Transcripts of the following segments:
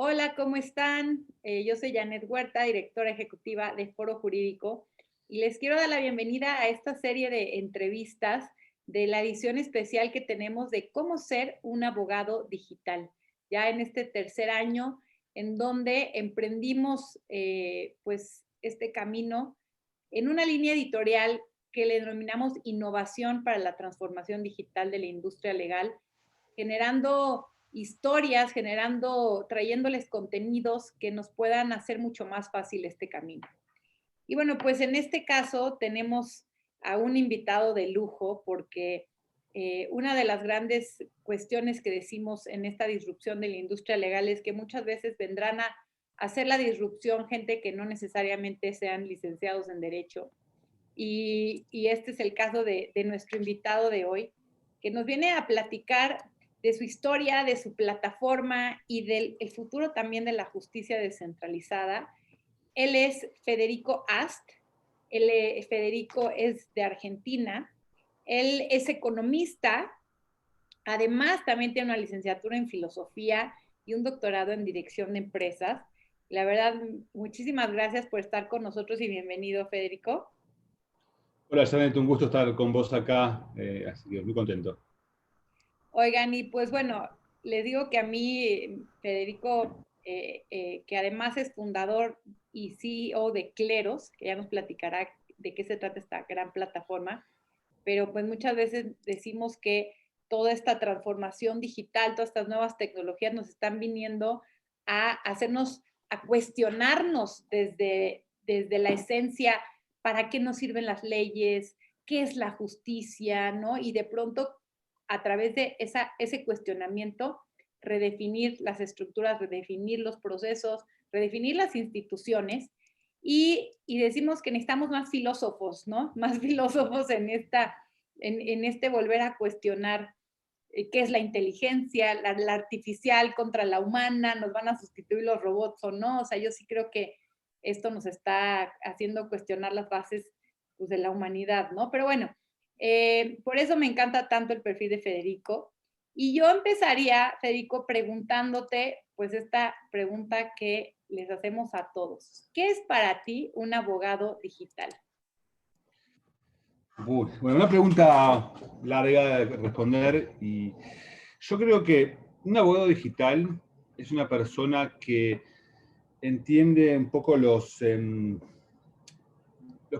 Hola, ¿cómo están? Yo soy Janet Huerta, directora ejecutiva de Foro Jurídico, y les quiero dar la bienvenida a esta serie de entrevistas de la edición especial que tenemos de cómo ser un abogado digital. Ya en este tercer año en donde emprendimos pues este camino en una línea editorial que le denominamos innovación para la transformación digital de la industria legal, generando historias, trayéndoles contenidos que nos puedan hacer mucho más fácil este camino. Y bueno, pues en este caso tenemos a un invitado de lujo porque una de las grandes cuestiones que decimos en esta disrupción de la industria legal es que muchas veces vendrán a hacer la disrupción gente que no necesariamente sean licenciados en derecho. Y este es el caso de nuestro invitado de hoy, que nos viene a platicar de su historia, de su plataforma y del el futuro también de la justicia descentralizada. Él es Federico Ast. Federico es de Argentina. Él es economista. Además, también tiene una licenciatura en filosofía y un doctorado en dirección de empresas. La verdad, muchísimas gracias por estar con nosotros y bienvenido, Federico. Hola, Janet, un gusto estar con vos acá, así que muy contento. Oigan, y pues bueno, les digo que a mí, Federico, que además es fundador y CEO de Cleros, que ya nos platicará de qué se trata esta gran plataforma, pero pues muchas veces decimos que toda esta transformación digital, todas estas nuevas tecnologías nos están viniendo a hacernos, a cuestionarnos desde la esencia, ¿para qué nos sirven las leyes? ¿Qué es la justicia? ¿No? Y de pronto, a través de ese cuestionamiento, redefinir las estructuras, redefinir los procesos, redefinir las instituciones y decimos que necesitamos más filósofos, ¿no? Más filósofos en este volver a cuestionar qué es la inteligencia, la artificial contra la humana, nos van a sustituir los robots o no. O sea, yo sí creo que esto nos está haciendo cuestionar las bases pues, de la humanidad, ¿no? Pero bueno, por eso me encanta tanto el perfil de Federico. Y yo empezaría, Federico, preguntándote, pues esta pregunta que les hacemos a todos. ¿Qué es para ti un abogado digital? Bueno, una pregunta larga de responder y yo creo que un abogado digital es una persona que entiende un poco los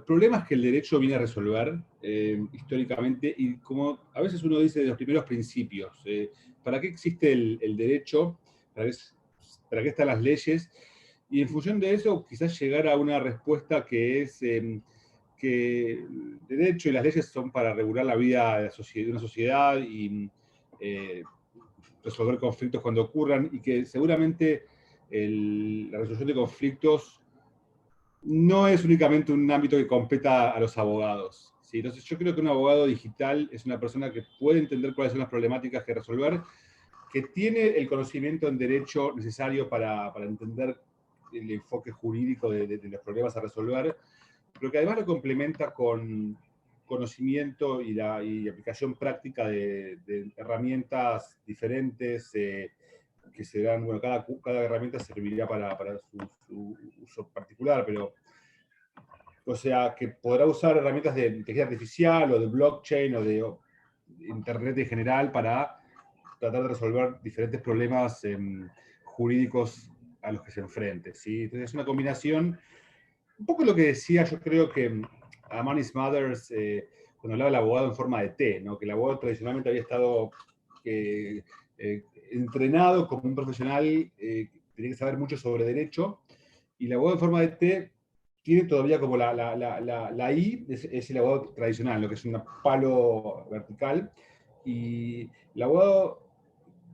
problemas que el derecho viene a resolver históricamente y como a veces uno dice de los primeros principios. ¿Para qué existe el derecho? ¿Para qué están las leyes? Y en función de eso quizás llegar a una respuesta que es que el derecho y las leyes son para regular la vida de una sociedad y eh, resolver conflictos cuando ocurran y que seguramente la resolución de conflictos no es únicamente un ámbito que competa a los abogados. ¿Sí? Entonces yo creo que un abogado digital es una persona que puede entender cuáles son las problemáticas que resolver, que tiene el conocimiento en derecho necesario para entender el enfoque jurídico de los problemas a resolver, pero que además lo complementa con conocimiento y aplicación práctica de herramientas diferentes que serán, bueno, cada herramienta servirá para su uso particular, pero o sea, que podrá usar herramientas de inteligencia artificial o de blockchain o de Internet en general para tratar de resolver diferentes problemas jurídicos a los que se enfrente. ¿Sí? Entonces es una combinación, un poco lo que decía, yo creo que Amanis Mothers, cuando hablaba del abogado en forma de T, ¿no? Que el abogado tradicionalmente había estado entrenado como un profesional, tenía que saber mucho sobre derecho, y el abogado en forma de T tiene todavía como la I, es el abogado tradicional, lo que es un palo vertical, y el abogado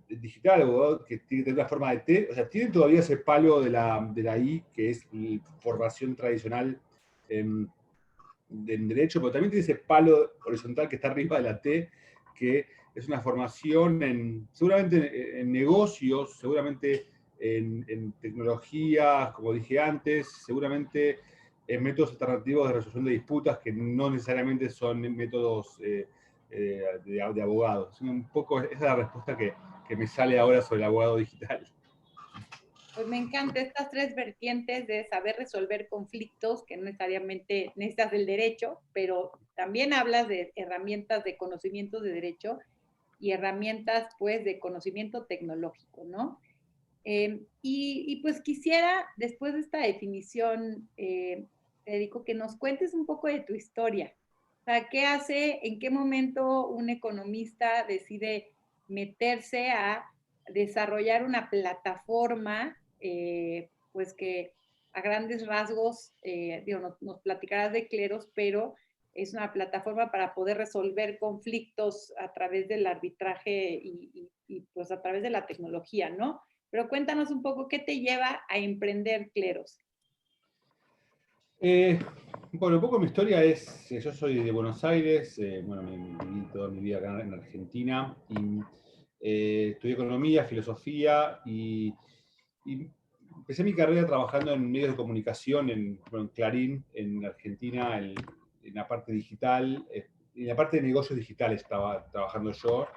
digital, el abogado que tiene una forma de T, o sea, tiene todavía ese palo de la I, que es la formación tradicional en derecho, pero también tiene ese palo horizontal que está arriba de la T, que es una formación seguramente en negocios, seguramente en tecnologías, como dije antes, seguramente en métodos alternativos de resolución de disputas que no necesariamente son métodos de abogados. Un poco esa es la respuesta que me sale ahora sobre el abogado digital. Pues me encanta estas tres vertientes de saber resolver conflictos, que no necesariamente necesitas del derecho, pero también hablas de herramientas de conocimientos de derecho y herramientas pues de conocimiento tecnológico, ¿no? Pues quisiera, después de esta definición, Federico, que nos cuentes un poco de tu historia. O sea, ¿qué hace, en qué momento un economista decide meterse a desarrollar una plataforma, pues que a grandes rasgos, digo, nos platicarás de Cleros, pero es una plataforma para poder resolver conflictos a través del arbitraje pues a través de la tecnología, ¿no? Pero cuéntanos un poco qué te lleva a emprender Cleros. Eh, bueno, un poco mi historia es, yo soy de Buenos Aires, bueno, viví toda mi vida acá en Argentina y estudié economía, filosofía y empecé mi carrera trabajando en medios de comunicación, bueno, en Clarín, en Argentina, en la parte digital, en la parte de negocios digitales estaba trabajando yo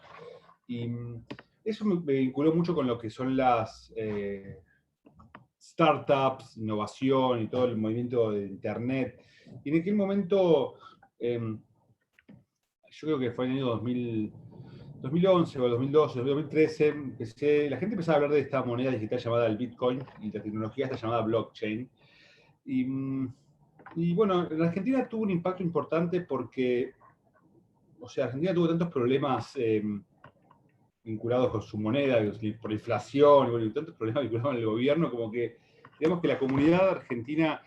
y eso me vinculó mucho con lo que son las startups, innovación y todo el movimiento de Internet. Y en aquel momento, yo creo que fue en el año 2011 o 2012, 2013, la gente empezaba a hablar de esta moneda digital llamada el Bitcoin y la tecnología esta llamada blockchain. Y, y bueno, en Argentina tuvo un impacto importante porque, o sea, Argentina tuvo tantos problemas vinculados con su moneda, por inflación, y bueno, y tantos problemas vinculados con el gobierno, como que, digamos que la comunidad argentina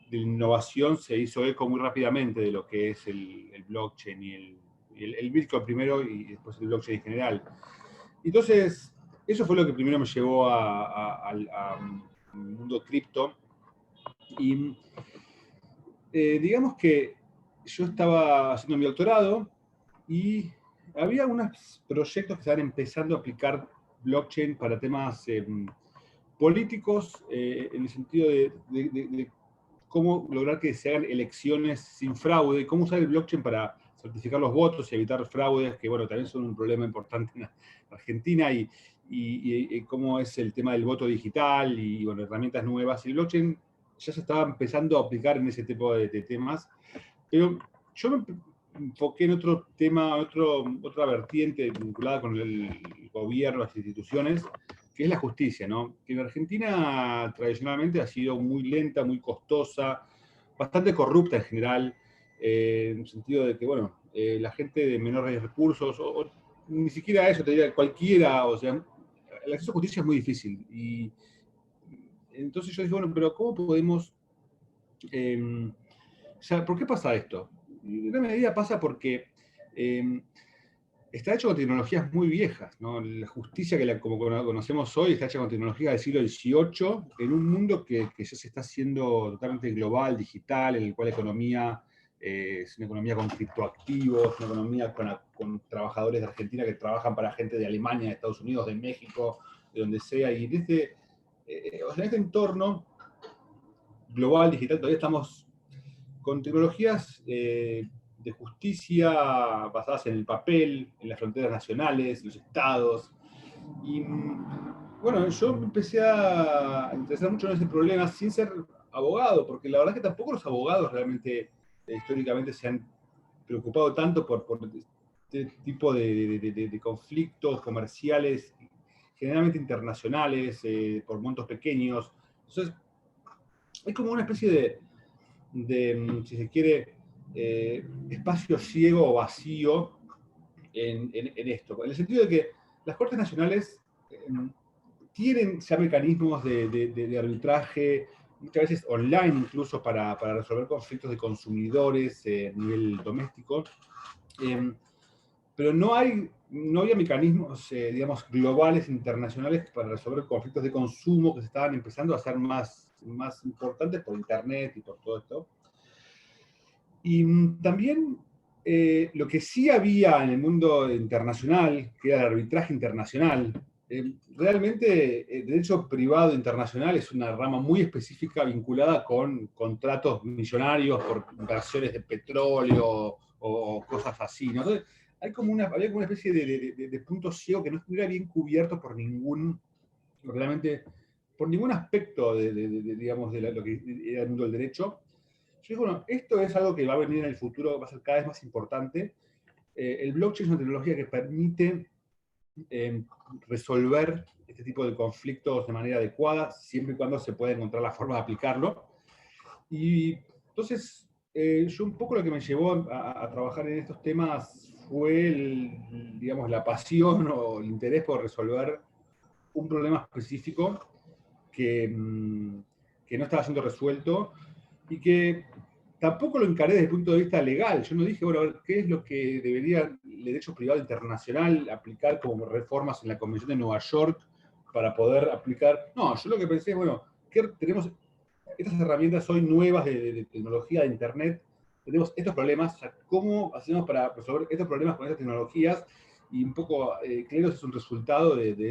de innovación se hizo eco muy rápidamente de lo que es el blockchain y el Bitcoin primero y después el blockchain en general. Entonces, eso fue lo que primero me llevó al mundo cripto. Y digamos que yo estaba haciendo mi doctorado y había unos proyectos que estaban empezando a aplicar blockchain para temas políticos, en el sentido de cómo lograr que se hagan elecciones sin fraude, cómo usar el blockchain para certificar los votos y evitar fraudes, que bueno, también son un problema importante en Argentina, y cómo es el tema del voto digital y bueno, herramientas nuevas. Y el blockchain ya se estaba empezando a aplicar en ese tipo de temas, pero yo me enfoqué en otro tema, otra vertiente vinculada con el gobierno, las instituciones, que es la justicia, ¿no? Que en Argentina tradicionalmente ha sido muy lenta, muy costosa, bastante corrupta en general, en el sentido de que, bueno, la gente de menores recursos, o ni siquiera eso, te diría cualquiera, o sea, el acceso a justicia es muy difícil. Y entonces yo dije, bueno, pero ¿cómo podemos... o sea, ¿por qué pasa esto? En gran medida pasa porque eh, está hecho con tecnologías muy viejas, ¿no? La justicia como conocemos hoy está hecha con tecnología del siglo XVIII, en un mundo que ya se está haciendo totalmente global, digital, en el cual la economía es una economía con criptoactivos, una economía con trabajadores de Argentina que trabajan para gente de Alemania, de Estados Unidos, de México, de donde sea, y o sea, en este entorno global, digital, todavía estamos con tecnologías de justicia basadas en el papel, en las fronteras nacionales, en los estados. Y bueno, yo empecé a interesar mucho en ese problema sin ser abogado, porque la verdad es que tampoco los abogados realmente históricamente se han preocupado tanto por este tipo de conflictos comerciales, generalmente internacionales, por montos pequeños. Entonces, es como una especie si se quiere, espacio ciego o vacío en esto. En el sentido de que las Cortes Nacionales tienen ya mecanismos de arbitraje, muchas veces online incluso, para resolver conflictos de consumidores a nivel doméstico. Pero no había mecanismos, digamos, globales, internacionales para resolver conflictos de consumo que se estaban empezando a hacer más importantes por Internet y por todo esto. Y también lo que sí había en el mundo internacional, que era el arbitraje internacional, realmente el derecho privado internacional es una rama muy específica vinculada con contratos millonarios por inversiones de petróleo o cosas así, ¿no? Entonces, había como una especie de punto ciego que no estuviera bien cubierto por realmente por ningún aspecto digamos, lo que era el mundo del derecho. Yo digo, bueno, esto es algo que va a venir en el futuro, va a ser cada vez más importante. El blockchain es una tecnología que permite resolver este tipo de conflictos de manera adecuada, siempre y cuando se pueda encontrar la forma de aplicarlo. Y entonces, yo un poco lo que me llevó a trabajar en estos temas fue, digamos, la pasión o el interés por resolver un problema específico que no estaba siendo resuelto y que tampoco lo encaré desde el punto de vista legal. Yo no dije, bueno, a ver, ¿qué es lo que debería el derecho privado internacional aplicar como reformas en la Convención de Nueva York para poder aplicar? No, yo lo que pensé, bueno, ¿qué tenemos estas herramientas hoy nuevas de tecnología de Internet? Tenemos estos problemas, o sea, ¿cómo hacemos para resolver estos problemas con estas tecnologías? Y un poco, Cleros es un resultado de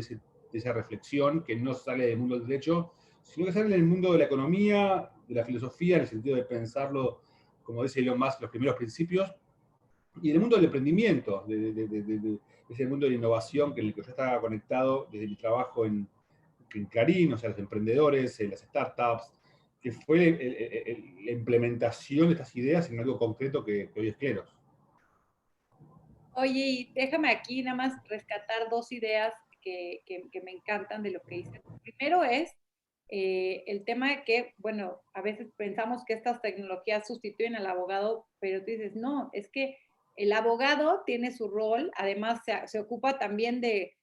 esa reflexión que no sale del mundo del derecho, sino que sale del mundo de la economía, de la filosofía, en el sentido de pensarlo, como dice Elon Musk, los primeros principios, y del mundo del emprendimiento, ese mundo de la innovación en el que yo estaba conectado desde mi trabajo en Clarín, o sea, los emprendedores, las startups, que fue la implementación de estas ideas en algo concreto que hoy es Cleros. Oye, y déjame aquí nada más rescatar dos ideas que me encantan de lo que dices. Primero es el tema de que, bueno, a veces pensamos que estas tecnologías sustituyen al abogado, pero tú dices, no, es que el abogado tiene su rol, además se ocupa también de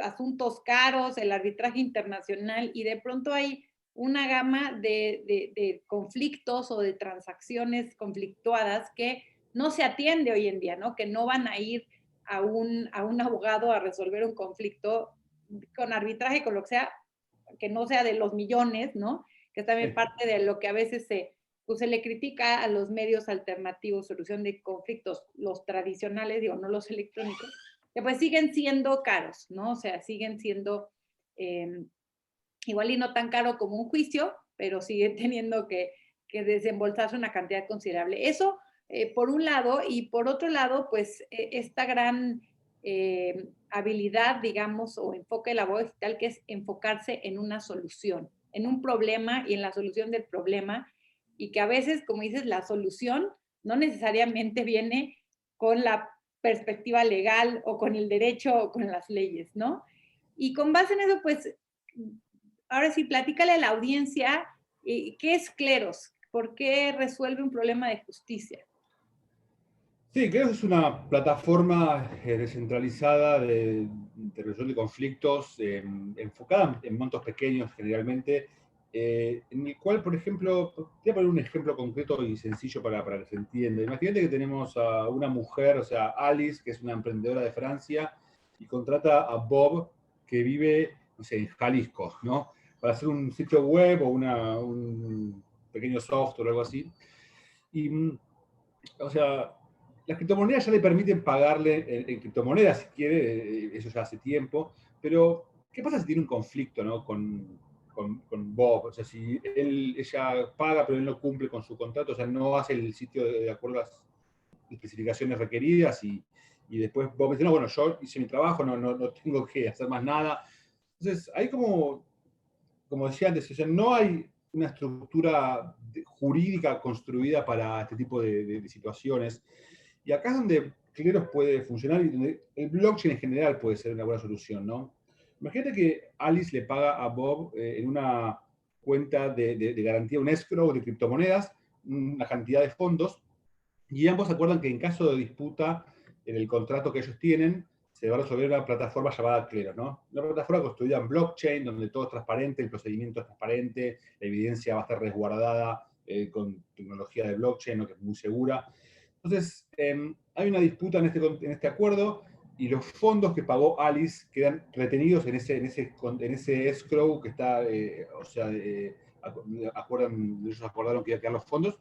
asuntos caros, el arbitraje internacional, y de pronto hay una gama de conflictos o de transacciones conflictuadas que no se atiende hoy en día, ¿no? Que no van a ir a un abogado a resolver un conflicto con arbitraje, con lo que sea, que no sea de los millones, ¿no? Que es también parte de lo que a veces pues se le critica a los medios alternativos, solución de conflictos, los tradicionales, digo, no los electrónicos, que pues siguen siendo caros, ¿no? O sea, siguen siendo igual y no tan caro como un juicio, pero sigue teniendo que desembolsarse una cantidad considerable. Eso por un lado, y por otro lado, pues esta gran habilidad, digamos, o enfoque del abogado digital, que es enfocarse en una solución, en un problema y en la solución del problema, y que a veces, como dices, la solución no necesariamente viene con la perspectiva legal o con el derecho o con las leyes, ¿no? Y con base en eso, pues, ahora sí, platícale a la audiencia qué es Cleros, por qué resuelve un problema de justicia. Sí, creo que es una plataforma descentralizada de resolución de conflictos, enfocada en montos pequeños generalmente, en el cual, por ejemplo, voy a poner un ejemplo concreto y sencillo para que se entienda. Imagínate que tenemos a una mujer, o sea, Alice, que es una emprendedora de Francia, y contrata a Bob, que vive, no sé, en Jalisco, ¿no? Para hacer un sitio web o un pequeño software o algo así. Y, o sea, las criptomonedas ya le permiten pagarle en criptomonedas si quiere, eso ya hace tiempo, pero ¿qué pasa si tiene un conflicto, ¿no? con Bob? O sea, si ella paga pero él no cumple con su contrato, o sea, no hace el sitio de acuerdo a las especificaciones requeridas y después Bob me dice, no, bueno, yo hice mi trabajo, no tengo que hacer más nada. Entonces, hay como decía antes, o sea, no hay una estructura jurídica construida para este tipo de situaciones. Y acá es donde Cleros puede funcionar y donde el blockchain en general puede ser una buena solución, ¿no? Imagínate que Alice le paga a Bob en una cuenta de garantía, un escrow de criptomonedas, una cantidad de fondos, y ambos acuerdan que en caso de disputa en el contrato que ellos tienen, se va a resolver una plataforma llamada Cleros, ¿no? Una plataforma construida en blockchain, donde todo es transparente, el procedimiento es transparente, la evidencia va a estar resguardada con tecnología de blockchain, ¿no? Que es muy segura. Entonces, hay una disputa en este acuerdo y los fondos que pagó Alice quedan retenidos en ese escrow que está, o sea, ellos acordaron que iban a quedar los fondos.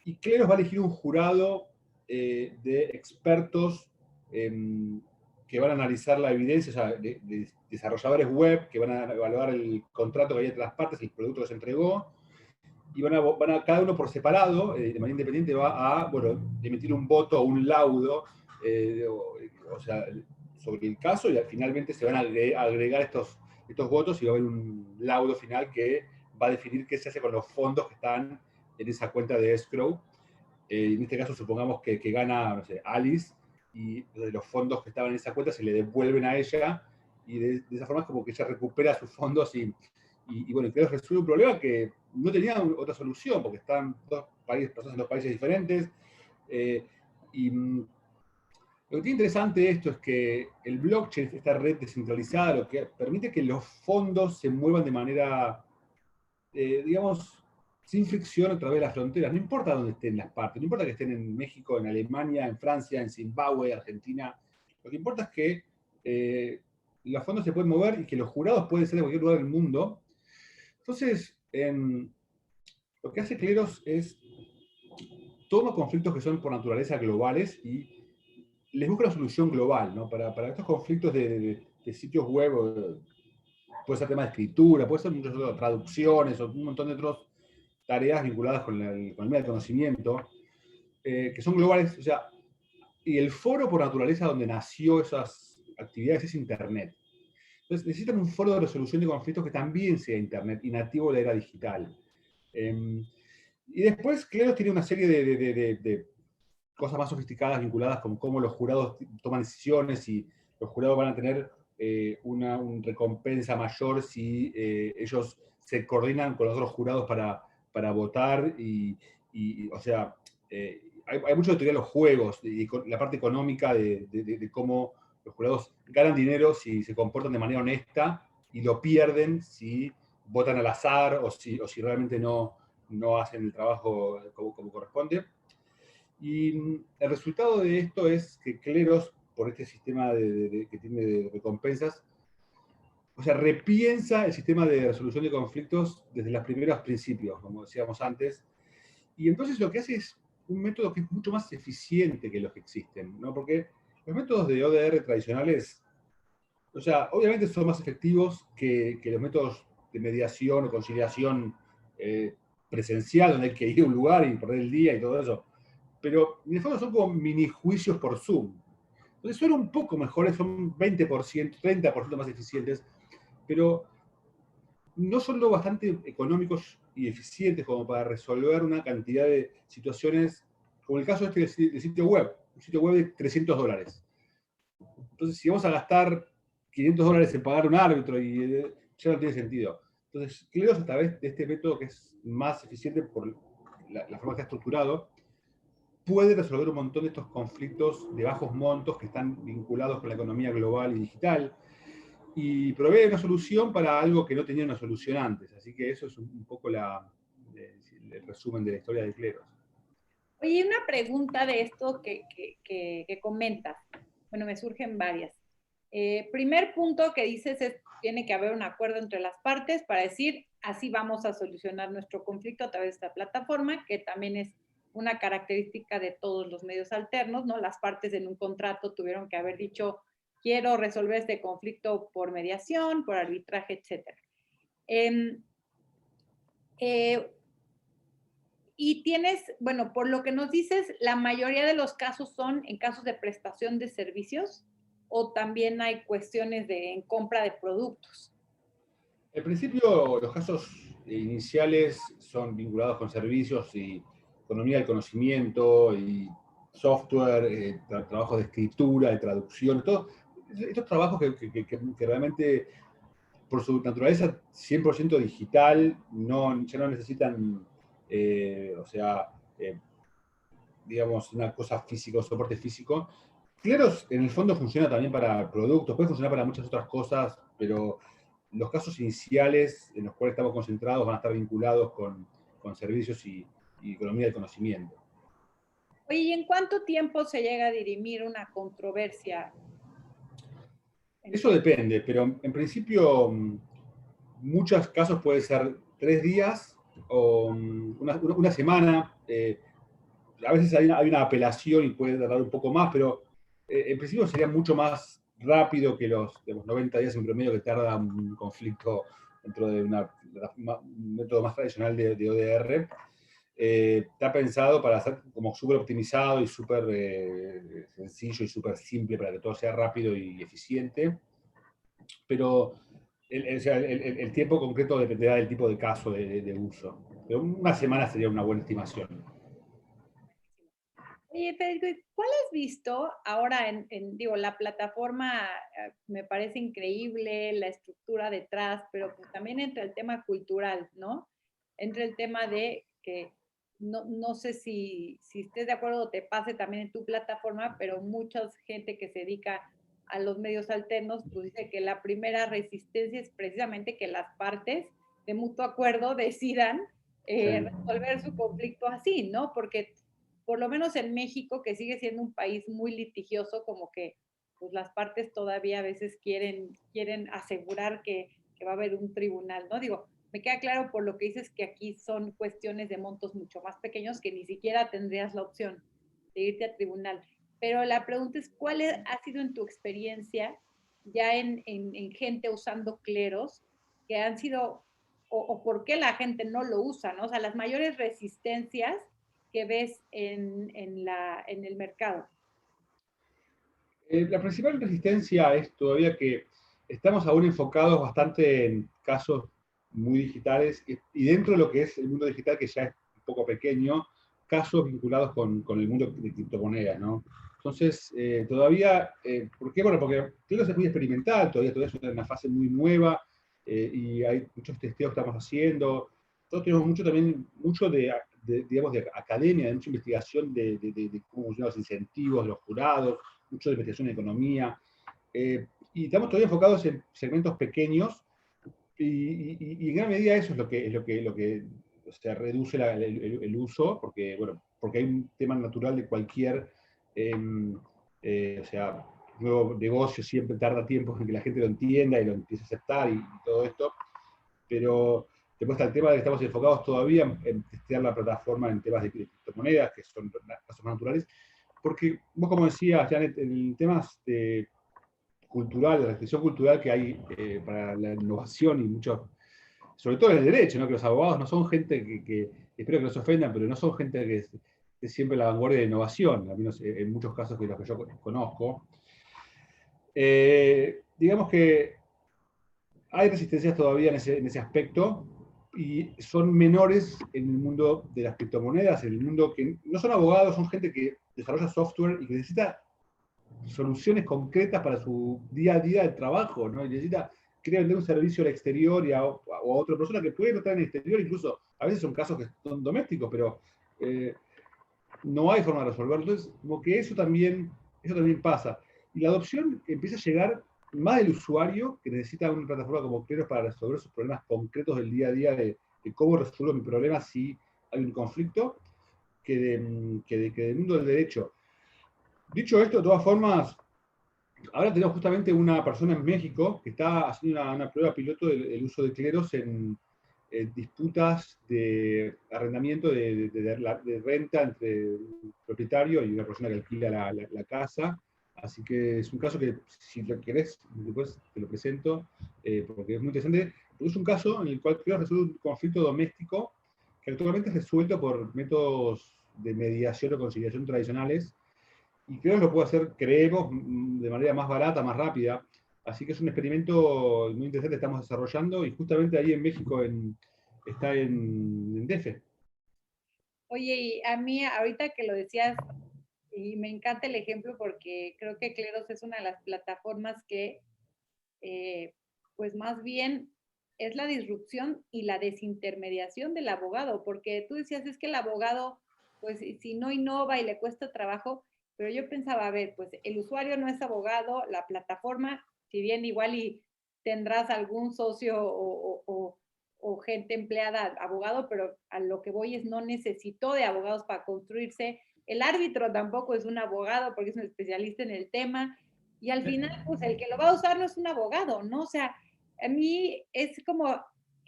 Y Cleros va a elegir un jurado de expertos que van a analizar la evidencia, o sea, de desarrolladores web que van a evaluar el contrato que hay entre las partes, el producto que se entregó, y cada uno por separado, de manera independiente, va a, bueno, emitir un voto o un laudo, o sea, sobre el caso, y finalmente se van a agregar estos votos y va a haber un laudo final que va a definir qué se hace con los fondos que están en esa cuenta de escrow. En este caso, supongamos que gana, no sé, Alice, y de los fondos que estaban en esa cuenta se le devuelven a ella, y de esa forma es como que ella recupera sus fondos y bueno, creo que resuelve un problema que no tenía otra solución, porque están personas en dos países diferentes. Y lo que tiene interesante de esto es que el blockchain, esta red descentralizada, lo que permite que los fondos se muevan de manera, digamos, sin fricción a través de las fronteras. No importa dónde estén las partes, no importa que estén en México, en Alemania, en Francia, en Zimbabue, Argentina. Lo que importa es que los fondos se pueden mover y que los jurados pueden ser de cualquier lugar del mundo. Entonces, lo que hace Cleros es toma conflictos que son por naturaleza globales y les busca una solución global, ¿no? Para estos conflictos de sitios web, puede ser tema de escritura, puede ser muchas otras traducciones o un montón de otras tareas vinculadas con el medio del conocimiento, que son globales, o sea, y el foro por naturaleza donde nació esas actividades es Internet. Entonces necesitan un foro de resolución de conflictos que también sea Internet y nativo de la era digital. Y después, Cleros tiene una serie de cosas más sofisticadas vinculadas con cómo los jurados toman decisiones y los jurados van a tener una recompensa mayor si ellos se coordinan con los otros jurados para votar o sea, hay mucho de teoría de los juegos y la parte económica de cómo los jurados ganan dinero si se comportan de manera honesta y lo pierden si votan al azar o si realmente no hacen el trabajo como corresponde. Y el resultado de esto es que Cleros, por este sistema que tiene de recompensas, o sea, repiensa el sistema de resolución de conflictos desde los primeros principios, como decíamos antes. Y entonces lo que hace es un método que es mucho más eficiente que los que existen, ¿no? Porque los métodos de ODR tradicionales, o sea, obviamente son más efectivos que los métodos de mediación o conciliación eh, presencial, donde hay que ir a un lugar y perder el día y todo eso. Pero en el fondo son como mini juicios por Zoom. Entonces son un poco mejores, son 20%, 30% más eficientes, pero no son lo bastante económicos y eficientes como para resolver una cantidad de situaciones, como el caso este del sitio web, un sitio web de $300. Entonces, si vamos a gastar $500 en pagar un árbitro, ya no tiene sentido. Entonces, Cleros, a través de este método que es más eficiente por la forma que está estructurado, puede resolver un montón de estos conflictos de bajos montos que están vinculados con la economía global y digital, y provee una solución para algo que no tenía una solución antes. Así que eso es un poco el resumen de la historia de Cleros. Oye, una pregunta de esto que comentas. Bueno, me surgen varias. Primer punto que dices es, tiene que haber un acuerdo entre las partes para decir, así vamos a solucionar nuestro conflicto a través de esta plataforma, que también es una característica de todos los medios alternos, ¿no? Las partes en un contrato tuvieron que haber dicho, quiero resolver este conflicto por mediación, por arbitraje, etcétera. Y tienes, bueno, por lo que nos dices, la mayoría de los casos son en casos de prestación de servicios o también hay cuestiones en compra de productos. En principio, los casos iniciales son vinculados con servicios y economía del conocimiento y software, trabajos de escritura, de traducción, todos estos trabajos que realmente, por su naturaleza 100% digital, ya no necesitan, o sea, digamos, una cosa física, un soporte físico. Cleros, en el fondo, funciona también para productos, puede funcionar para muchas otras cosas, pero los casos iniciales en los cuales estamos concentrados van a estar vinculados con servicios y economía del conocimiento. Oye, ¿y en cuánto tiempo se llega a dirimir una controversia? Eso depende, pero en principio muchos casos puede ser 3 días o una semana. A veces hay una apelación y puede tardar un poco más, pero en principio sería mucho más rápido que los 90 días en promedio que tarda un conflicto dentro de un método más tradicional de ODR. Está pensado para ser como súper optimizado y súper sencillo y súper simple para que todo sea rápido y eficiente. Pero O sea, el tiempo concreto dependerá del tipo de caso de uso. Pero una semana sería una buena estimación. Oye, Federico, ¿cuál has visto ahora digo, la plataforma me parece increíble, la estructura detrás, pero pues también entre el tema cultural, ¿no? Entre el tema de que no sé si estés de acuerdo o te pase también en tu plataforma, pero mucha gente que se dedica a los medios alternos, pues dice que la primera resistencia es precisamente que las partes de mutuo acuerdo decidan Sí. resolver su conflicto así, ¿no? Porque por lo menos en México, que sigue siendo un país muy litigioso, como que pues las partes todavía a veces quieren asegurar que va a haber un tribunal, ¿no? Digo, me queda claro por lo que dices que aquí son cuestiones de montos mucho más pequeños que ni siquiera tendrías la opción de irte a tribunal. Pero la pregunta es, ¿cuál ha sido en tu experiencia ya en gente usando cleros que han sido, o por qué la gente no lo usa, ¿no? O sea, las mayores resistencias que ves en el mercado. La principal resistencia es todavía que estamos aún enfocados bastante en casos muy digitales y dentro de lo que es el mundo digital, que ya es un poco pequeño, casos vinculados con el mundo de criptomonedas, ¿no? Entonces, todavía, ¿por qué? Bueno, porque Cleros es muy experimental, todavía es una fase muy nueva y hay muchos testeos que estamos haciendo. Nosotros tenemos mucho también, mucho digamos, de academia, de mucha investigación de cómo funcionan los incentivos de los jurados, mucho de investigación en economía, y estamos todavía enfocados en segmentos pequeños, y en gran medida eso es lo que o sea, reduce el uso, porque, bueno, porque hay un tema natural de cualquier, eh, o sea, nuevo negocio siempre tarda tiempo en que la gente lo entienda y lo empiece a aceptar y todo esto, pero después está el tema de que estamos enfocados todavía en testear la plataforma en temas de criptomonedas, que son casos más naturales, porque vos, como decías, Janet, en temas de cultural, la restricción cultural que hay para la innovación y mucho, sobre todo en el derecho, ¿no? Que los abogados no son gente espero que no se ofendan, pero no son gente que es siempre la vanguardia de innovación, al menos en muchos casos que los que yo conozco. Digamos que hay resistencias todavía en ese aspecto y son menores en el mundo de las criptomonedas, en el mundo que no son abogados, son gente que desarrolla software y que necesita soluciones concretas para su día a día de trabajo, ¿no? Y necesita, quiere vender un servicio al exterior o a otra persona que puede no estar en el exterior, incluso a veces son casos que son domésticos, pero eh, no hay forma de resolverlo. Entonces, como que eso también pasa. Y la adopción empieza a llegar más del usuario que necesita una plataforma como Cleros para resolver sus problemas concretos del día a día de cómo resuelvo mi problema si hay un conflicto, que del mundo del derecho. Dicho esto, de todas formas, ahora tenemos justamente una persona en México que está haciendo una prueba piloto del uso de cleros en disputas de arrendamiento de renta entre un propietario y una persona que alquila la casa. Así que es un caso que, si lo querés, después te lo presento, porque es muy interesante. Es un caso en el cual Cleros resuelve un conflicto doméstico que actualmente es resuelto por métodos de mediación o conciliación tradicionales, y creo que lo puede hacer, creemos, de manera más barata, más rápida. Así que es un experimento muy interesante que estamos desarrollando y justamente ahí en México está en DF. Oye, y a mí ahorita que lo decías, y me encanta el ejemplo porque creo que Cleros es una de las plataformas que, eh, pues más bien es la disrupción y la desintermediación del abogado, porque tú decías, es que el abogado, pues si no innova y le cuesta trabajo, pero yo pensaba, a ver, pues el usuario no es abogado, la plataforma, si bien igual y tendrás algún socio o gente empleada, abogado, pero a lo que voy es no necesitó de abogados para construirse. El árbitro tampoco es un abogado porque es un especialista en el tema. Y al final, pues el que lo va a usar no es un abogado, ¿no? O sea, a mí es como,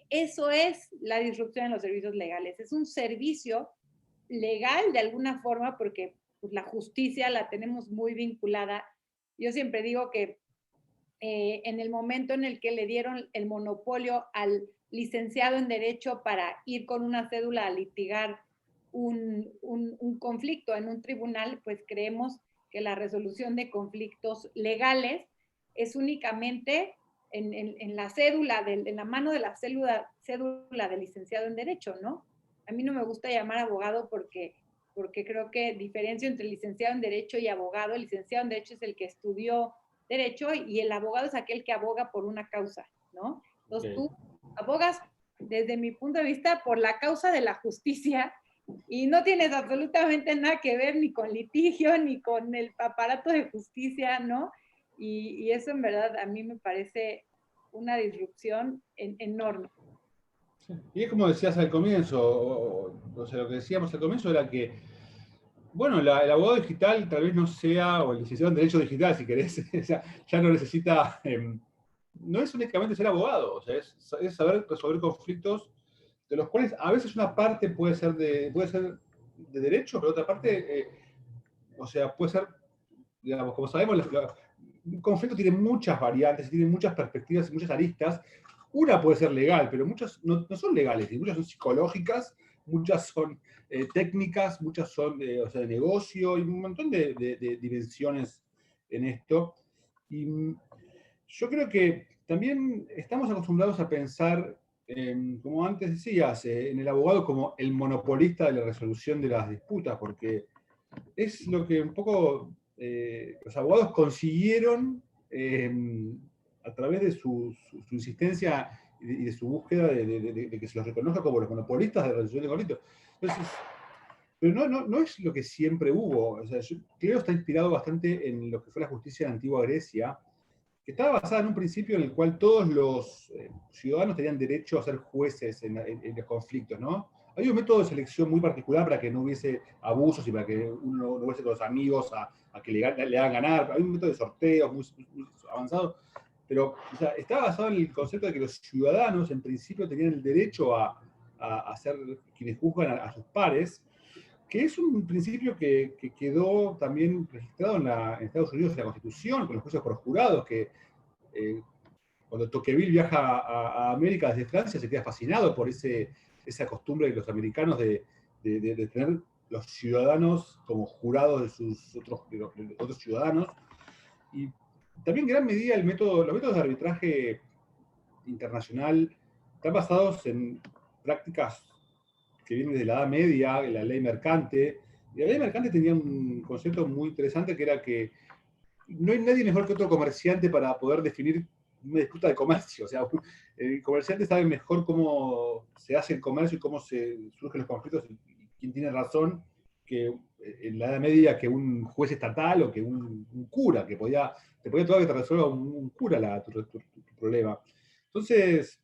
eso es la disrupción en los servicios legales. Es un servicio legal de alguna forma porque pues, la justicia la tenemos muy vinculada. Yo siempre digo que en el momento en el que le dieron el monopolio al licenciado en Derecho para ir con una cédula a litigar un conflicto en un tribunal, pues creemos que la resolución de conflictos legales es únicamente en la cédula, en la mano de la cédula del licenciado en Derecho, ¿no? A mí no me gusta llamar abogado porque creo que diferencio entre licenciado en Derecho y abogado. El licenciado en Derecho es el que estudió Derecho y el abogado es aquel que aboga por una causa, ¿no? Entonces Okay. tú abogas, desde mi punto de vista, por la causa de la justicia y no tienes absolutamente nada que ver ni con litigio, ni con el aparato de justicia, ¿no? Y eso en verdad a mí me parece una disrupción enorme. Y es como decías al comienzo, o sea, lo que decíamos al comienzo era que, bueno, el abogado digital tal vez no sea, o el licenciado en Derecho Digital, si querés, o sea, ya no necesita, no es únicamente ser abogado, o sea, es saber resolver conflictos de los cuales a veces una parte puede ser de derecho, pero otra parte, o sea, puede ser, digamos, como sabemos, un conflicto tiene muchas variantes, tiene muchas perspectivas y muchas aristas. Una puede ser legal, pero muchas no son legales, y muchas son psicológicas, muchas son técnicas, muchas son o sea, de negocio, y un montón de dimensiones en esto. Y yo creo que también estamos acostumbrados a pensar, como antes decías, en el abogado como el monopolista de la resolución de las disputas, porque es lo que un poco los abogados consiguieron a través de su insistencia y de su búsqueda de que se los reconozca como los monopolistas de la resolución de conflictos. Entonces, pero no es lo que siempre hubo. O sea, yo creo que está inspirado bastante en lo que fue la justicia de la antigua Grecia, que estaba basada en un principio en el cual todos los ciudadanos tenían derecho a ser jueces en los conflictos, ¿no? Había un método de selección muy particular para que no hubiese abusos y para que uno no hubiese con los amigos a que le hagan ganar. Había un método de sorteos muy avanzado, pero o sea, estaba basado en el concepto de que los ciudadanos en principio tenían el derecho a ser quienes juzgan a sus pares, que es un principio que quedó también registrado en Estados Unidos en la Constitución, con los juicios por jurados, que eh, cuando Tocqueville viaja a América desde Francia se queda fascinado por esa costumbre de los americanos de tener los ciudadanos como jurados de los otros ciudadanos. Y también en gran medida los métodos de arbitraje internacional están basados en prácticas que viene de la Edad Media, la ley mercante. Y la ley mercante tenía un concepto muy interesante que era que no hay nadie mejor que otro comerciante para poder definir una disputa de comercio. O sea, el comerciante sabe mejor cómo se hace el comercio y cómo se surgen los conflictos y quién tiene razón que en la Edad Media que un juez estatal o que un cura, te podía tocar que te resuelva un cura tu problema. Entonces,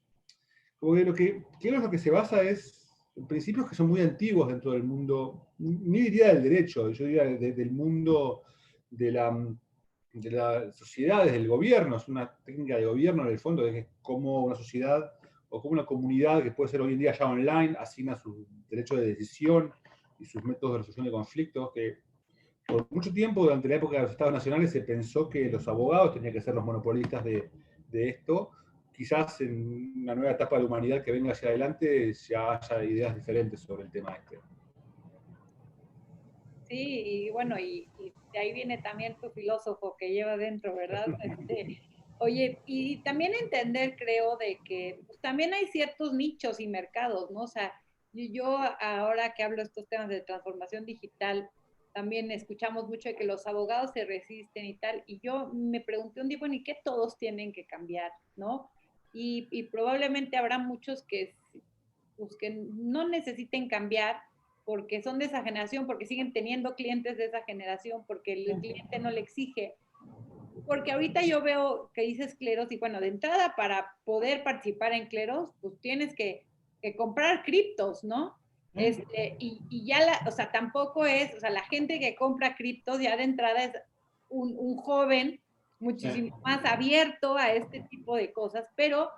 como que creo lo que se basa es en principios que son muy antiguos dentro del mundo, ni diría del derecho, yo diría del mundo de de las sociedades, del gobierno, es una técnica de gobierno en el fondo, de que es como una sociedad o como una comunidad que puede ser hoy en día ya online, asigna su derecho de decisión y sus métodos de resolución de conflictos, que por mucho tiempo durante la época de los estados nacionales se pensó que los abogados tenían que ser los monopolistas de esto. Quizás en una nueva etapa de la humanidad que venga hacia adelante ya haya ideas diferentes sobre el tema este. Sí, y bueno, y de ahí viene también tu filósofo que lleva dentro, ¿verdad? Oye, y también entender, creo, de que pues, también hay ciertos nichos y mercados, ¿no? O sea, yo ahora que hablo de estos temas de transformación digital, también escuchamos mucho de que los abogados se resisten y tal, y yo me pregunté un día, bueno, ¿y qué todos tienen que cambiar, ¿no? Y probablemente habrá muchos pues, que no necesiten cambiar porque son de esa generación, porque siguen teniendo clientes de esa generación, porque el cliente no le exige. Porque ahorita yo veo que dices Cleros y bueno, de entrada para poder participar en Cleros, pues tienes que comprar criptos, ¿no? Y ya o sea, tampoco es, o sea, la gente que compra criptos ya de entrada es un joven muchísimo más abierto a este tipo de cosas, pero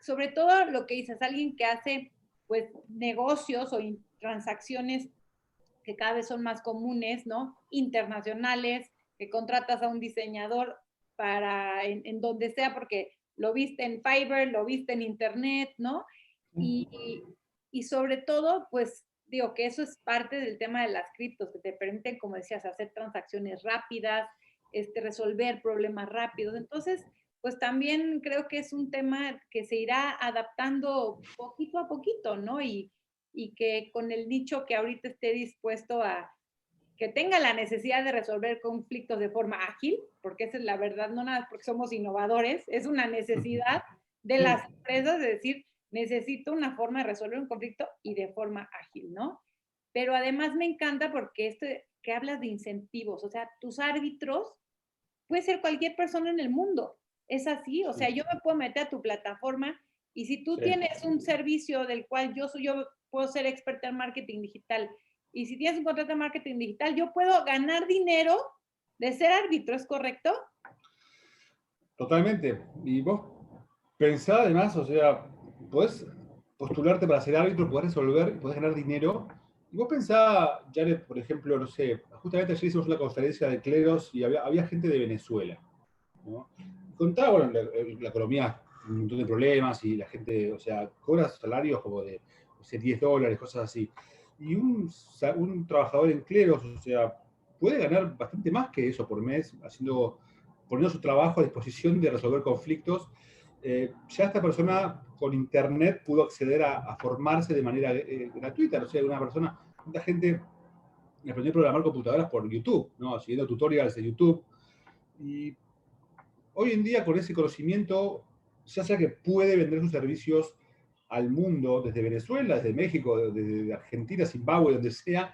sobre todo lo que dices, alguien que hace pues negocios o transacciones que cada vez son más comunes, ¿no? Internacionales, que contratas a un diseñador en donde sea, porque lo viste en Fiverr, lo viste en Internet, ¿no? Y sobre todo, pues digo que eso es parte del tema de las criptos, que te permiten, como decías, hacer transacciones rápidas, resolver problemas rápidos. Entonces, pues también creo que es un tema que se irá adaptando poquito a poquito, ¿no? Y que con el nicho que ahorita esté dispuesto a que tenga la necesidad de resolver conflictos de forma ágil, porque esa es la verdad, no nada porque somos innovadores, es una necesidad de Sí, las empresas de decir, necesito una forma de resolver un conflicto y de forma ágil, ¿no? Pero además me encanta porque esto que hablas de incentivos, o sea, tus árbitros puede ser cualquier persona en el mundo. Es así, o sea, sí, yo me puedo meter a tu plataforma y si tú sí. tienes un servicio del cual yo puedo ser experta en marketing digital y si tienes un contrato de marketing digital, yo puedo ganar dinero de ser árbitro, ¿es correcto? Totalmente. Y vos pensá además, o sea, podés postularte para ser árbitro, podés resolver, podés ganar dinero. Y vos pensá, Jared, por ejemplo, no sé, justamente ayer hicimos una conferencia de cleros y había gente de Venezuela, ¿no? Contaba, bueno, la economía, un montón de problemas y la gente, o sea, cobra salarios como de, no sé, $10, cosas así. Y un trabajador en cleros, o sea, puede ganar bastante más que eso por mes, poniendo su trabajo a disposición de resolver conflictos. Ya esta persona con internet pudo acceder a formarse de manera gratuita, o sea, una persona, mucha gente aprendió a programar computadoras por YouTube, ¿no? Siguiendo tutorials de YouTube. Y hoy en día con ese conocimiento, ya sea que puede vender sus servicios al mundo, desde Venezuela, desde México, desde Argentina, Zimbabue, donde sea,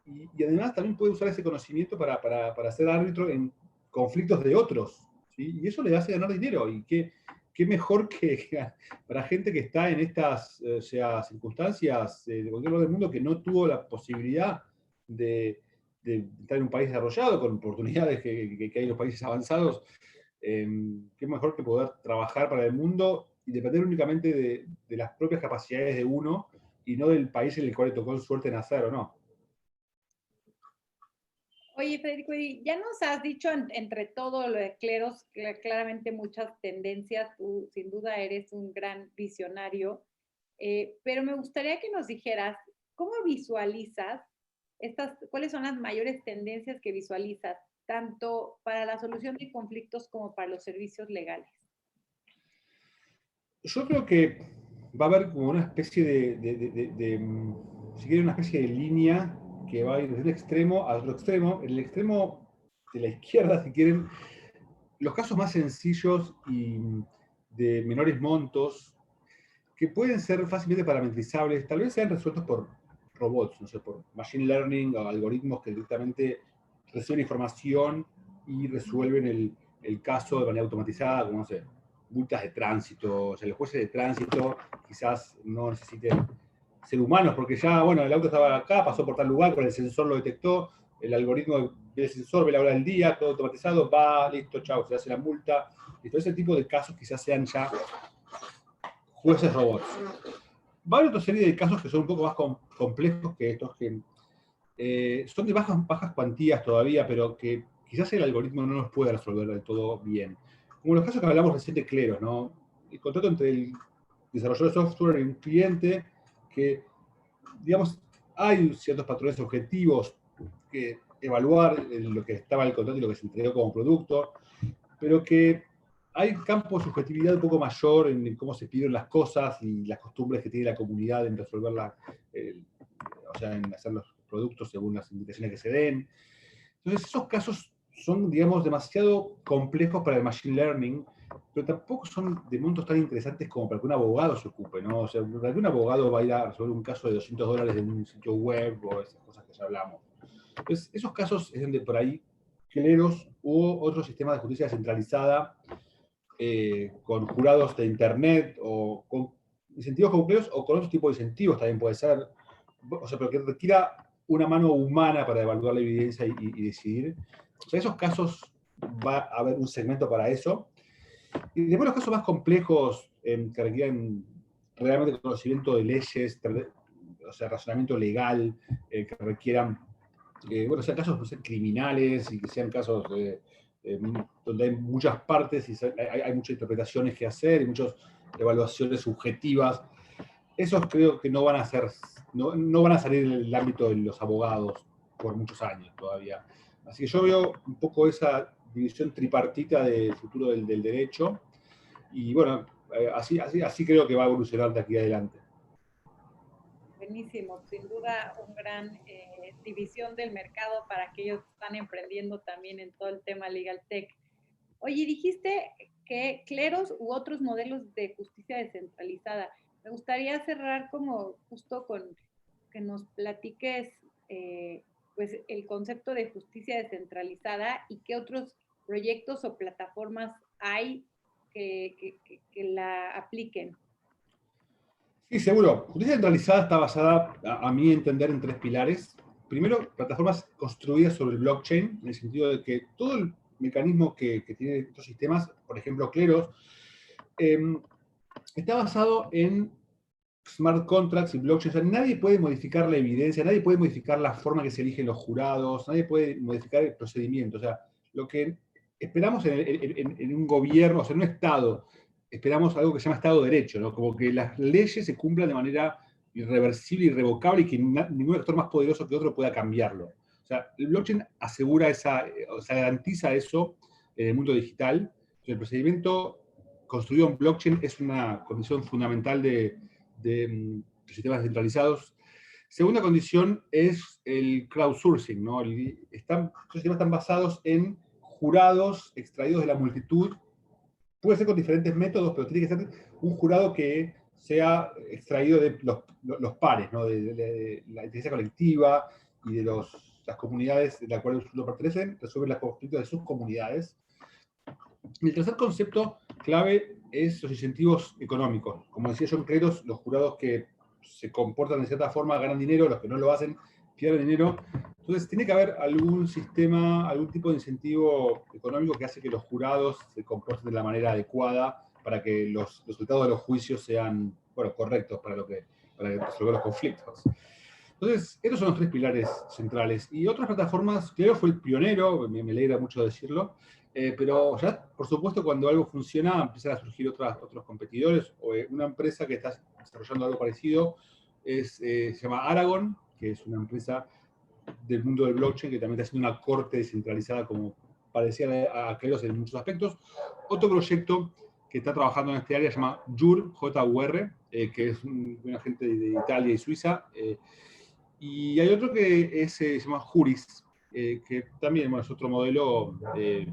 y además también puede usar ese conocimiento para ser árbitro en conflictos de otros, ¿sí? Y eso le hace ganar dinero, y qué mejor que para gente que está en estas o sea, circunstancias de cualquier lugar del mundo que no tuvo la posibilidad de, de estar en un país desarrollado, con oportunidades que hay en los países avanzados. Qué mejor que poder trabajar para el mundo y depender únicamente de las propias capacidades de uno y no del país en el cual le tocó suerte nacer o no. Oye, Federico, y ya nos has dicho entre todo lo de cleros, claramente muchas tendencias, tú sin duda eres un gran visionario, pero me gustaría que nos dijeras, ¿cómo visualizas cuáles son las mayores tendencias que visualizas, tanto para la solución de conflictos como para los servicios legales? Yo creo que va a haber como una especie si quiere, una especie de línea que va a ir desde un extremo a otro extremo. En el extremo de la izquierda, si quieren, los casos más sencillos y de menores montos, que pueden ser fácilmente parametrizables, tal vez sean resueltos por robots, no sé, por machine learning o algoritmos que directamente reciben información y resuelven el caso de manera automatizada, como no sé, multas de tránsito. O sea, los jueces de tránsito quizás no necesiten ser humanos, porque ya, bueno, el auto estaba acá, pasó por tal lugar, con el sensor lo detectó, el algoritmo del sensor ve la hora del día, todo automatizado, va, listo, chao, se hace la multa. Listo, ese tipo de casos quizás sean ya jueces robots. Va a haber otra serie de casos que son un poco más complejos que estos, que son de bajas cuantías todavía, pero que quizás el algoritmo no los puede resolver del todo bien. Como los casos que hablamos recién de Cleros, ¿no? El contrato entre el desarrollador de software y un cliente, que, digamos, hay ciertos patrones objetivos que evaluar en lo que estaba en el contrato y lo que se entregó como producto, pero que hay campo de subjetividad un poco mayor en cómo se piden las cosas y las costumbres que tiene la comunidad en resolverla, o sea, en hacer los productos según las indicaciones que se den. Entonces, esos casos son, digamos, demasiado complejos para el machine learning, pero tampoco son de montos tan interesantes como para que un abogado se ocupe, ¿no? O sea, para que un abogado va a ir a resolver un caso de $200 de un sitio web o esas cosas que ya hablamos. Entonces, esos casos es donde por ahí Cleros u otro sistema de justicia centralizada con jurados de internet o con incentivos concretos o con otro tipo de incentivos también puede ser, o sea, pero que requiera una mano humana para evaluar la evidencia y decidir. O sea, esos casos va a haber un segmento para eso. Y después los casos más complejos que requieren realmente conocimiento de leyes, o sea, razonamiento legal, que requieran, bueno, sean casos, no sé, criminales y que sean casos donde hay muchas partes y hay muchas interpretaciones que hacer y muchas evaluaciones subjetivas. Esos creo que no van a ser, no van a salir del ámbito de los abogados por muchos años todavía. Así que yo veo un poco esa división tripartita del futuro del derecho. Y bueno, así creo que va a evolucionar de aquí adelante. Buenísimo, sin duda un gran división del mercado para aquellos que están emprendiendo también en todo el tema legal tech. Oye, dijiste que cleros u otros modelos de justicia descentralizada. Me gustaría cerrar como justo con que nos platiques pues el concepto de justicia descentralizada y qué otros proyectos o plataformas hay que la apliquen. Sí, seguro. Justicia centralizada está basada, a mi entender, en tres pilares. Primero, plataformas construidas sobre el blockchain, en el sentido de que todo el mecanismo que tienen estos sistemas, por ejemplo, Cleros, eh, está basado en smart contracts y blockchain. O sea, nadie puede modificar la evidencia, nadie puede modificar la forma que se eligen los jurados, nadie puede modificar el procedimiento. O sea, lo que esperamos en un gobierno, o sea, en un Estado, esperamos algo que se llama Estado de Derecho, ¿no? Como que las leyes se cumplan de manera irreversible, irrevocable y que ningún actor más poderoso que otro pueda cambiarlo. O sea, el blockchain asegura o sea, garantiza eso en el mundo digital. El procedimiento construido en blockchain es una condición fundamental de sistemas descentralizados. Segunda condición es el crowdsourcing, ¿no? Estos sistemas están basados en jurados extraídos de la multitud. Puede ser con diferentes métodos, pero tiene que ser un jurado que sea extraído de los pares, ¿no? De la inteligencia colectiva y de las comunidades de las cuales uno pertenecen, resuelven los conflictos de sus comunidades. Y el tercer concepto clave es los incentivos económicos. Como decía John Cleros, los jurados que se comportan de cierta forma ganan dinero, los que no lo hacen pierden dinero. Entonces tiene que haber algún sistema, algún tipo de incentivo económico que hace que los jurados se comporten de la manera adecuada para que los resultados de los juicios sean, bueno, correctos para resolver los conflictos. Entonces, estos son los tres pilares centrales. Y otras plataformas, Clero fue el pionero, me alegra mucho decirlo, pero ya, por supuesto, cuando algo funciona, empiezan a surgir otros competidores. Una empresa que está desarrollando algo parecido se llama Aragon, que es una empresa del mundo del blockchain que también está haciendo una corte descentralizada como parecía a Cleros en muchos aspectos. Otro proyecto que está trabajando en este área se llama JUR, J-U-R, que es una gente de Italia y Suiza. Y hay otro que se llama Juris, que también bueno, es otro modelo de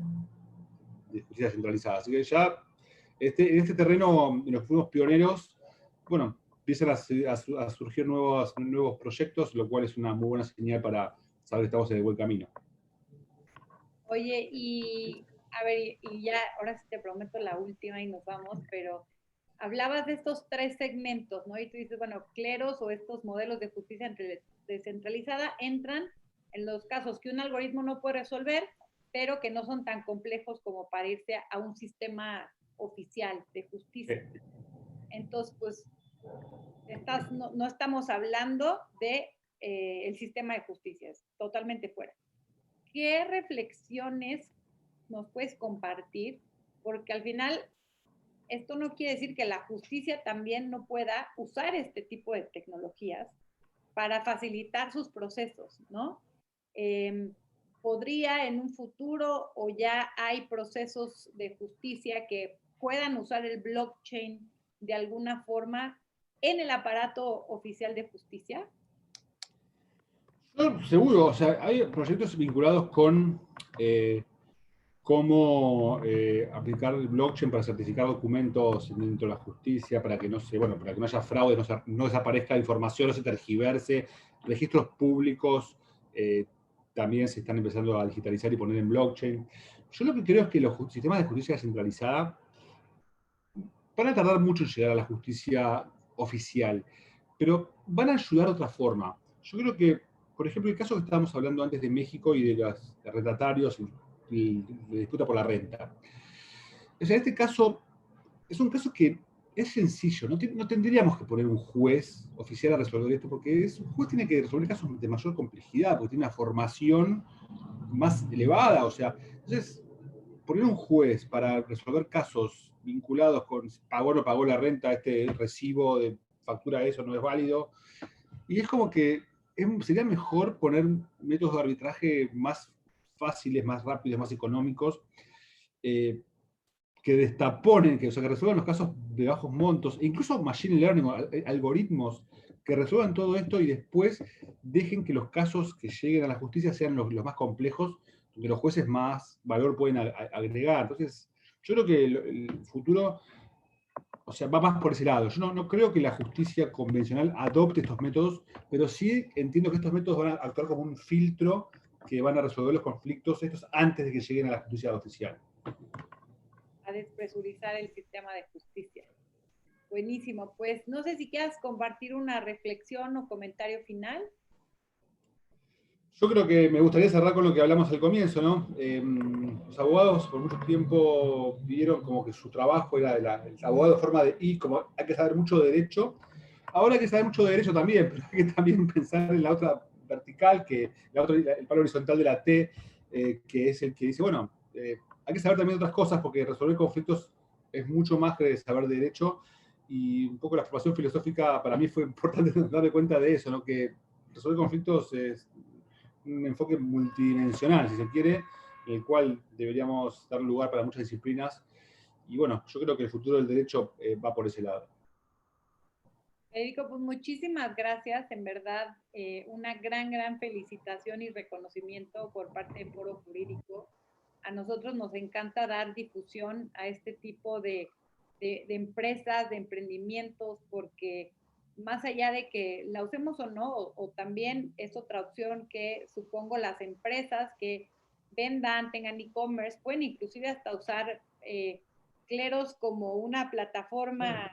justicia centralizada. Así que ya en este terreno en los que fuimos pioneros, bueno, empiezan a surgir nuevos proyectos, lo cual es una muy buena señal para saber que estamos en el buen camino. Oye, y a ver, y ya, ahora sí te prometo la última y nos vamos, pero hablabas de estos tres segmentos, ¿no? Y tú dices, bueno, cleros o estos modelos de justicia descentralizada entran en los casos que un algoritmo no puede resolver, pero que no son tan complejos como para irse a un sistema oficial de justicia. Entonces, pues, no estamos hablando de el sistema de justicia, es totalmente fuera. ¿Qué reflexiones nos puedes compartir? Porque al final esto no quiere decir que la justicia también no pueda usar este tipo de tecnologías para facilitar sus procesos, ¿no? ¿Podría en un futuro o ya hay procesos de justicia que puedan usar el blockchain de alguna forma en el aparato oficial de justicia? No, seguro, o sea, hay proyectos vinculados con cómo aplicar el blockchain para certificar documentos dentro de la justicia, para que no para que no haya fraude, no desaparezca información, no se tergiverse. Registros públicos también se están empezando a digitalizar y poner en blockchain. Yo lo que creo es que los sistemas de justicia centralizada van a tardar mucho en llegar a la justicia oficial, pero van a ayudar de otra forma. Yo creo que, por ejemplo, el caso que estábamos hablando antes de México y de los arrendatarios y de disputa por la renta. O sea, este caso es un caso que es sencillo, no tendríamos que poner un juez oficial a resolver esto, porque un juez tiene que resolver casos de mayor complejidad, porque tiene una formación más elevada, o sea, entonces poner un juez para resolver casos vinculados con pagó o no pagó la renta, este recibo de factura, eso no es válido, y es como que sería mejor poner métodos de arbitraje más fáciles, más rápidos, más económicos, que destaponen, o sea, que resuelvan los casos de bajos montos, e incluso machine learning, algoritmos que resuelvan todo esto y después dejen que los casos que lleguen a la justicia sean los más complejos, donde los jueces más valor pueden agregar. Entonces, yo creo que el futuro, o sea, va más por ese lado. Yo no creo que la justicia convencional adopte estos métodos, pero sí entiendo que estos métodos van a actuar como un filtro que van a resolver los conflictos estos antes de que lleguen a la justicia oficial. A despresurizar el sistema de justicia. Buenísimo, pues no sé si quieras compartir una reflexión o comentario final. Yo creo que me gustaría cerrar con lo que hablamos al comienzo, ¿no? Los abogados por mucho tiempo vieron como que su trabajo era el abogado de forma de I, como hay que saber mucho de derecho. Ahora hay que saber mucho de derecho también, pero hay que también pensar en la otra vertical, el palo horizontal de la T, que es el que dice, bueno, hay que saber también otras cosas porque resolver conflictos es mucho más que saber de derecho. Y un poco la formación filosófica para mí fue importante darme cuenta de eso, ¿no? Que resolver conflictos es un enfoque multidimensional, si se quiere, en el cual deberíamos dar lugar para muchas disciplinas. Y bueno, yo creo que el futuro del derecho va por ese lado. Federico, pues muchísimas gracias, en verdad, una gran felicitación y reconocimiento por parte de Foro Jurídico. A nosotros nos encanta dar difusión a este tipo de empresas, de emprendimientos, porque más allá de que la usemos o no, o también es otra opción que supongo las empresas que vendan, tengan e-commerce, pueden inclusive hasta usar Cleros como una plataforma,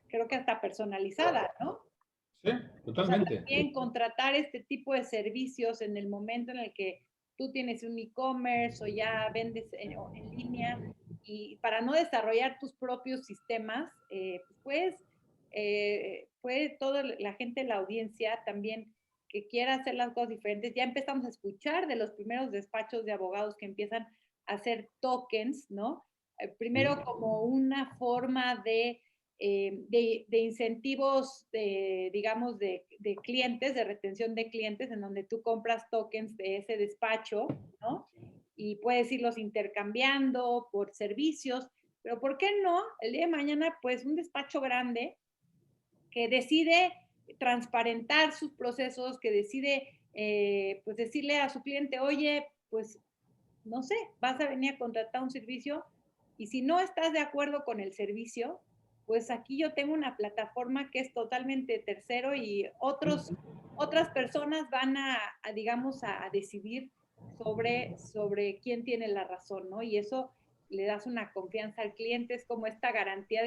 creo que hasta personalizada, ¿no? Sí, O sea, totalmente. también contratar este tipo de servicios en el momento en el que tú tienes un e-commerce o ya vendes en línea y para no desarrollar tus propios sistemas, pues puede toda la gente, la audiencia también que quiera hacer las cosas diferentes. Ya empezamos a escuchar de los primeros despachos de abogados que empiezan a hacer tokens, ¿no? Primero como una forma de incentivos, digamos, de clientes, de retención de clientes, en donde tú compras tokens de ese despacho, ¿no? Y puedes irlos intercambiando por servicios, pero ¿por qué no? El día de mañana, pues un despacho grande que decide transparentar sus procesos, que decide, pues decirle a su cliente, oye, pues no sé, vas a venir a contratar un servicio y si no estás de acuerdo con el servicio, pues aquí yo tengo una plataforma que es totalmente tercero y otras personas van digamos, a decidir sobre quién tiene la razón, ¿no? Y eso le das una confianza al cliente, es como esta garantía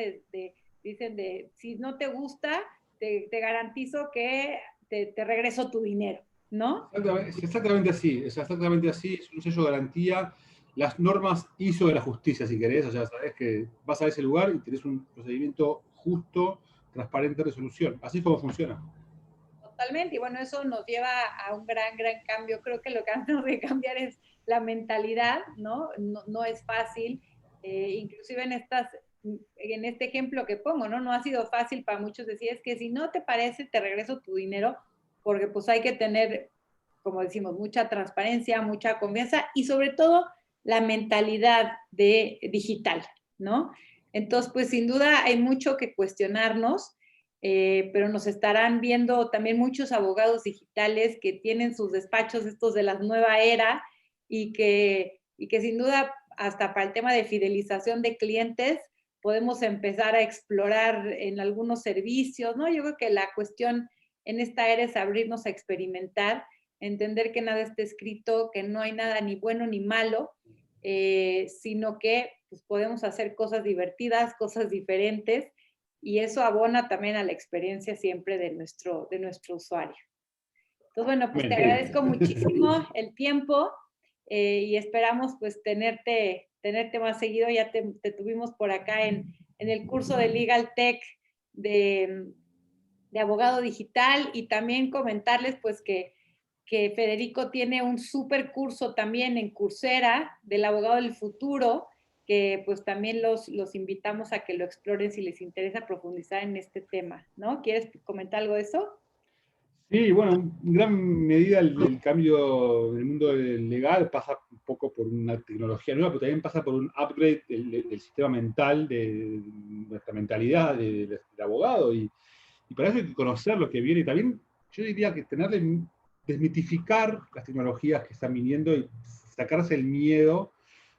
dicen, si no te gusta, te garantizo que te regreso tu dinero, ¿no? Es exactamente así, es exactamente así, es un sello de garantía. Las normas ISO de la justicia, si querés, o sea, sabés que vas a ese lugar y tenés un procedimiento justo, transparente, de resolución. Así es como funciona. Totalmente, y bueno, eso nos lleva a un gran cambio. Creo que lo que tenemos que cambiar es la mentalidad, ¿no? No es fácil, inclusive en este ejemplo que pongo, ¿no? No ha sido fácil para muchos decir, es que si no te parece, te regreso tu dinero, porque pues hay que tener, como decimos, mucha transparencia, mucha confianza y sobre todo la mentalidad de digital, ¿no? Entonces, pues sin duda hay mucho que cuestionarnos, pero nos estarán viendo también muchos abogados digitales que tienen sus despachos estos de la nueva era y que sin duda hasta para el tema de fidelización de clientes podemos empezar a explorar en algunos servicios, ¿no? Yo creo que la cuestión en esta era es abrirnos a experimentar, entender que nada está escrito, que no hay nada ni bueno ni malo, sino que pues, podemos hacer cosas divertidas, cosas diferentes, y eso abona también a la experiencia siempre de nuestro usuario. Entonces, bueno, pues te agradezco muchísimo el tiempo y esperamos pues tenerte más seguido. Ya te tuvimos por acá en el curso de Legal Tech de abogado digital y también comentarles pues que Federico tiene un súper curso también en Coursera del abogado del futuro, que pues también los invitamos a que lo exploren si les interesa profundizar en este tema, ¿no? ¿Quieres comentar algo de eso? Sí, bueno, en gran medida el cambio en el mundo legal pasa un poco por una tecnología nueva, pero también pasa por un upgrade del sistema mental, de nuestra mentalidad de abogado, y para eso hay que conocer lo que viene, y también yo diría que desmitificar las tecnologías que están viniendo y sacarse el miedo.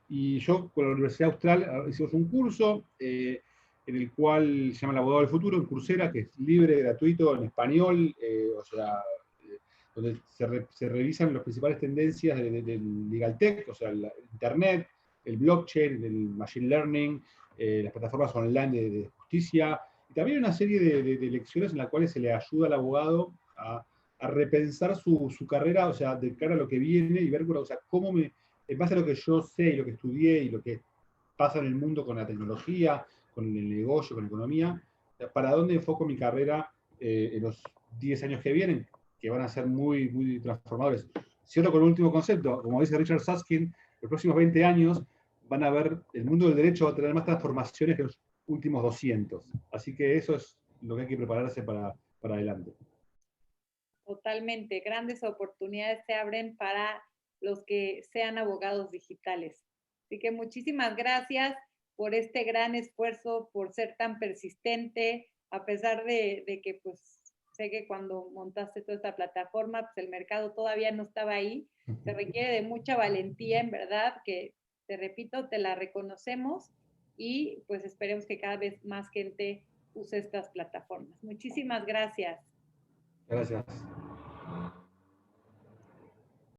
Y yo con la Universidad Austral hicimos un curso en el cual se llama El Abogado del Futuro, en Coursera, que es libre, gratuito, en español, o sea, donde se revisan las principales tendencias del legal tech, o sea, el Internet, el blockchain, el machine learning, las plataformas online de justicia, y también una serie de lecciones en las cuales se le ayuda al abogado a repensar su carrera, o sea, de cara a lo que viene y ver, o sea, en base a lo que yo sé y lo que estudié y lo que pasa en el mundo con la tecnología, con el negocio, con la economía, para dónde enfoco mi carrera en los 10 años que vienen, que van a ser muy, muy transformadores. Cierro con un último concepto, como dice Richard Susskind, los próximos 20 años van a ver, el mundo del derecho va a tener más transformaciones que los últimos 200. Así que eso es lo que hay que prepararse para adelante. Totalmente, grandes oportunidades se abren para los que sean abogados digitales. Así que muchísimas gracias por este gran esfuerzo, por ser tan persistente, a pesar de que pues sé que cuando montaste toda esta plataforma, pues el mercado todavía no estaba ahí. Se requiere de mucha valentía, en verdad, que te repito, te la reconocemos y pues esperemos que cada vez más gente use estas plataformas. Muchísimas gracias. Gracias.